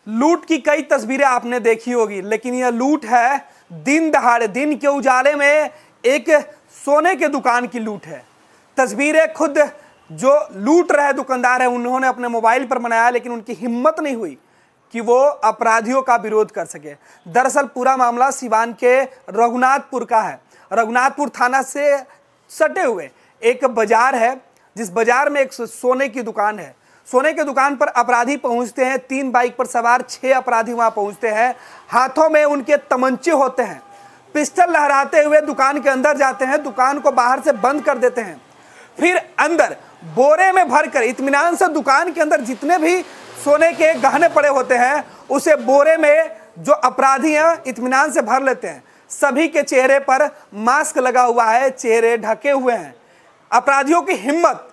लूट की कई तस्वीरें आपने देखी होगी, लेकिन यह लूट है दिन दहाड़े, दिन के उजाले में एक सोने के दुकान की लूट है। तस्वीरें खुद जो लूट रहे दुकानदार है उन्होंने अपने मोबाइल पर बनाया, लेकिन उनकी हिम्मत नहीं हुई कि वो अपराधियों का विरोध कर सके। दरअसल पूरा मामला सिवान के रघुनाथपुर का है। रघुनाथपुर थाना से सटे हुए एक बाजार है, जिस बाजार में एक सोने की दुकान है। सोने की दुकान पर अपराधी पहुंचते हैं, 3 बाइक पर सवार 6 अपराधी वहां पहुंचते हैं। हाथों में उनके तमंचे होते हैं, पिस्टल लहराते हुए दुकान के अंदर जाते हैं, दुकान को बाहर से बंद कर देते हैं। फिर अंदर बोरे में भरकर इत्मीनान से दुकान के अंदर जितने भी सोने के गहने पड़े होते हैं उसे बोरे में जो अपराधी हैं इत्मीनान से भर लेते हैं। सभी के चेहरे पर मास्क लगा हुआ है, चेहरे ढके हुए हैं। अपराधियों की हिम्मत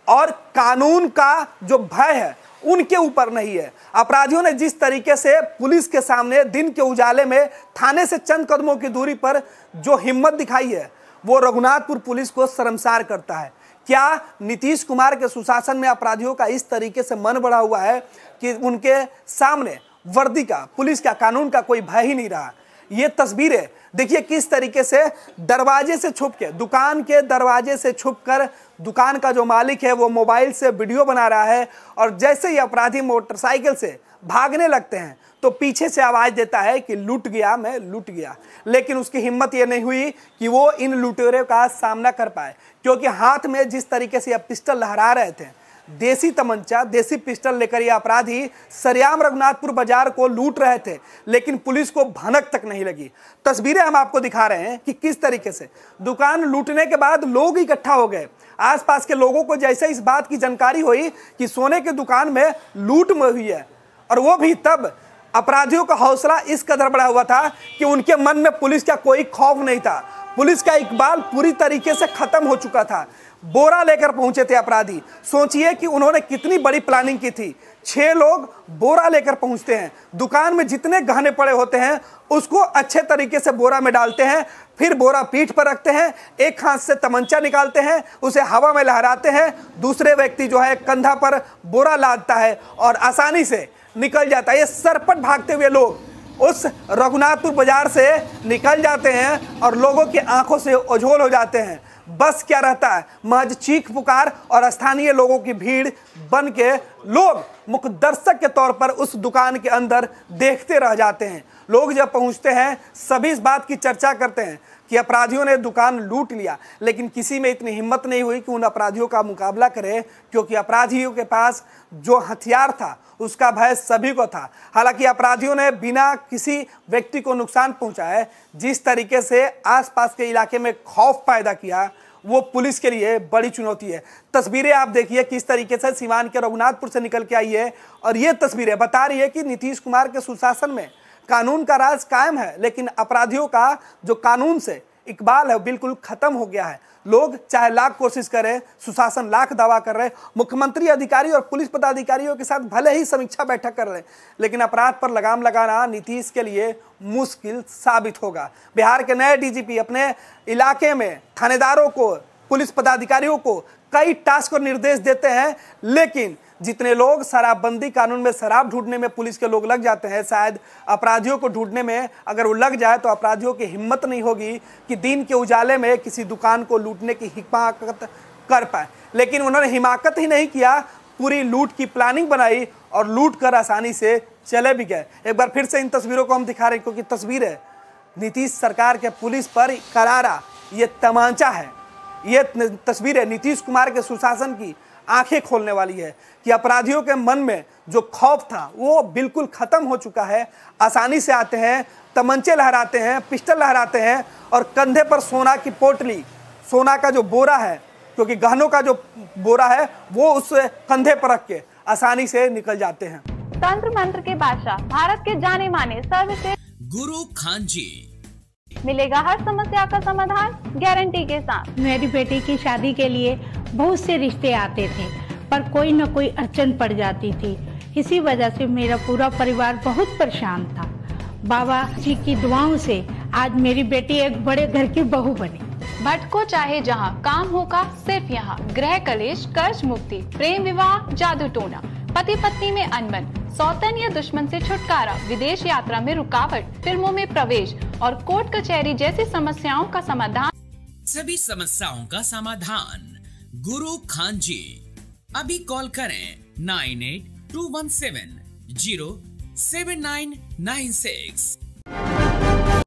और कानून का जो भय है उनके ऊपर नहीं है। अपराधियों ने जिस तरीके से पुलिस के सामने दिन के उजाले में थाने से चंद कदमों की दूरी पर जो हिम्मत दिखाई है वो रघुनाथपुर पुलिस को शर्मसार करता है। क्या नीतीश कुमार के सुशासन में अपराधियों का इस तरीके से मन बढ़ा हुआ है कि उनके सामने वर्दी का, पुलिस का, कानून का कोई भय ही नहीं रहा। ये तस्वीरें देखिए किस तरीके से दरवाजे से छुप के, दुकान के दरवाजे से छुपकर दुकान का जो मालिक है वो मोबाइल से वीडियो बना रहा है, और जैसे ही अपराधी मोटरसाइकिल से भागने लगते हैं तो पीछे से आवाज देता है कि लूट गया, मैं लूट गया। लेकिन उसकी हिम्मत ये नहीं हुई कि वो इन लुटेरों का सामना कर पाए, क्योंकि हाथ में जिस तरीके से पिस्टल लहरा रहे थे, देसी तमंचा, देसी पिस्टल लेकर ये अपराधी सरेआम रघुनाथपुर बाजार को लूट रहे थे, लेकिन पुलिस को भनक तक नहीं लगी। तस्वीरें हम आपको दिखा रहे हैं कि किस तरीके से दुकान लूटने के बाद लोग इकट्ठा हो गए। आसपास के लोगों को जैसे इस बात की जानकारी हुई कि सोने की दुकान में लूट हुई है, और वो भी तब अपराधियों का हौसला इस कदर बढ़ा हुआ था कि उनके मन में पुलिस का कोई खौफ नहीं था। पुलिस का इकबाल पूरी तरीके से खत्म हो चुका था। बोरा लेकर पहुंचे थे अपराधी। सोचिए कि उन्होंने कितनी बड़ी प्लानिंग की थी। 6 लोग बोरा लेकर पहुंचते हैं, दुकान में जितने गहने पड़े होते हैं उसको अच्छे तरीके से बोरा में डालते हैं, फिर बोरा पीठ पर रखते हैं, एक हाथ से तमंचा निकालते हैं, उसे हवा में लहराते हैं, दूसरे व्यक्ति जो है कंधा पर बोरा लादता है और आसानी से निकल जाता है। ये सरपट भागते हुए लोग उस रघुनाथपुर बाजार से निकल जाते हैं और लोगों की आंखों से ओझोल हो जाते हैं। बस क्या रहता है, महज चीख पुकार और स्थानीय लोगों की भीड़ बन के लोग मुख्य दर्शक के तौर पर उस दुकान के अंदर देखते रह जाते हैं। लोग जब पहुंचते हैं सभी इस बात की चर्चा करते हैं कि अपराधियों ने दुकान लूट लिया, लेकिन किसी में इतनी हिम्मत नहीं हुई कि उन अपराधियों का मुकाबला करे, क्योंकि अपराधियों के पास जो हथियार था उसका भय सभी को था। हालांकि अपराधियों ने बिना किसी व्यक्ति को नुकसान पहुंचाए जिस तरीके से आसपास के इलाके में खौफ पैदा किया, वो पुलिस के लिए बड़ी चुनौती है। तस्वीरें आप देखिए किस तरीके से सिवान के रघुनाथपुर से निकल के आई है, और ये तस्वीरें बता रही है कि नीतीश कुमार के सुशासन में कानून का राज कायम है, लेकिन अपराधियों का जो कानून से इकबाल है बिल्कुल खत्म हो गया है। लोग चाहे लाख कोशिश करें, सुशासन लाख दावा कर रहे, मुख्यमंत्री, अधिकारी और पुलिस पदाधिकारियों के साथ भले ही समीक्षा बैठक कर रहे, लेकिन अपराध पर लगाम लगाना नीतीश के लिए मुश्किल साबित होगा। बिहार के नए डीजीपी अपने इलाके में थानेदारों को, पुलिस पदाधिकारियों को कई टास्क और निर्देश देते हैं, लेकिन जितने लोग शराबबंदी कानून में शराब ढूंढने में पुलिस के लोग लग जाते हैं, शायद अपराधियों को ढूंढने में अगर वो लग जाए तो अपराधियों की हिम्मत नहीं होगी कि दिन के उजाले में किसी दुकान को लूटने की हिमाकत कर पाए। लेकिन उन्होंने हिमाकत ही नहीं किया, पूरी लूट की प्लानिंग बनाई और लूट कर आसानी से चले भी गए। एक बार फिर से इन तस्वीरों को हम दिखा रहे हैं, क्योंकि तस्वीरें नीतीश सरकार के पुलिस पर करारा ये तमांचा है। ये तस्वीरें नीतीश कुमार के सुशासन की आंखें खोलने वाली है कि अपराधियों के मन में जो खौफ था वो बिल्कुल खत्म हो चुका है। आसानी से आते हैं, तमंचे लहराते हैं, पिस्टल लहराते हैं, और कंधे पर सोना की पोटली, सोना का जो बोरा है, क्योंकि गहनों का जो बोरा है वो उस कंधे पर रख के आसानी से निकल जाते हैं। तंत्र मंत्र के बादशाह, भारत के जाने माने सर्वश्रेष्ठ गुरु खान जी, मिलेगा हर समस्या का समाधान गारंटी के साथ। मेरी बेटी की शादी के लिए बहुत से रिश्ते आते थे, पर कोई न कोई अड़चन पड़ जाती थी। इसी वजह से मेरा पूरा परिवार बहुत परेशान था। बाबा जी की दुआओं से आज मेरी बेटी एक बड़े घर की बहू बनी। भटको चाहे जहां, काम होगा सिर्फ यहाँ। गृह कलेश, कर्ज मुक्ति, प्रेम विवाह, जादू टोना, पति पत्नी में अनबन, सौतन या दुश्मन से छुटकारा, विदेश यात्रा में रुकावट, फिल्मों में प्रवेश और कोर्ट कचहरी जैसी समस्याओं का समाधान। सभी समस्याओं का समाधान गुरु खान जी। अभी कॉल करें 9821707996।